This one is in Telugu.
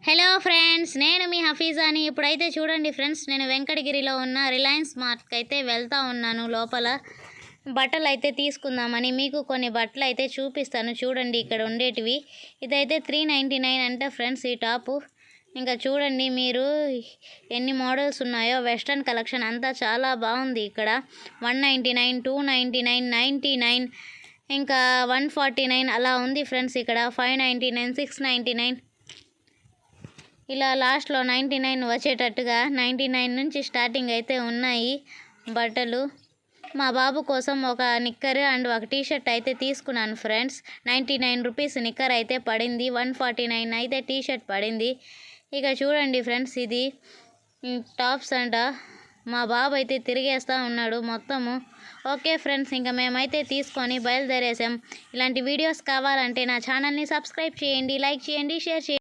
హలో ఫ్రెండ్స్, నేను మీ హఫీజాని. ఇప్పుడైతే చూడండి ఫ్రెండ్స్, నేను వెంకటగిరిలో ఉన్న రిలయన్స్ మార్ట్కి అయితే వెళ్తూ ఉన్నాను. లోపల బట్టలు అయితే తీసుకుందామని మీకు కొన్ని బట్టలు అయితే చూపిస్తాను. చూడండి ఇక్కడ ఉండేటివి. ఇదైతే 399 అంట ఫ్రెండ్స్ ఈ టాపు. ఇంకా చూడండి మీరు ఎన్ని మోడల్స్ ఉన్నాయో. వెస్ట్రన్ కలెక్షన్ అంతా చాలా బాగుంది. ఇక్కడ 199, 299, 99, ఇంకా 149 అలా ఉంది ఫ్రెండ్స్. ఇక్కడ 599, 699 ఇలా లాస్ట్లో 99 వచ్చేటట్టుగా 99 నుంచి స్టార్టింగ్ అయితే ఉన్నాయి బట్టలు. మా బాబు కోసం ఒక నిక్కర్ అండ్ ఒక టీషర్ట్ అయితే తీసుకున్నాను ఫ్రెండ్స్. 99 రూపీస్ నిక్కర్ అయితే పడింది, 149 అయితే టీషర్ట్ పడింది. ఇక చూడండి ఫ్రెండ్స్, ఇది టాప్స్ అంట. మా బాబు అయితే తిరిగేస్తూ ఉన్నాడు మొత్తము. ఓకే ఫ్రెండ్స్, ఇంకా మేమైతే తీసుకొని బయలుదేరేసాం. ఇలాంటి వీడియోస్ కావాలంటే నా ఛానల్ని సబ్స్క్రైబ్ చేయండి, లైక్ చేయండి, షేర్ చేయండి.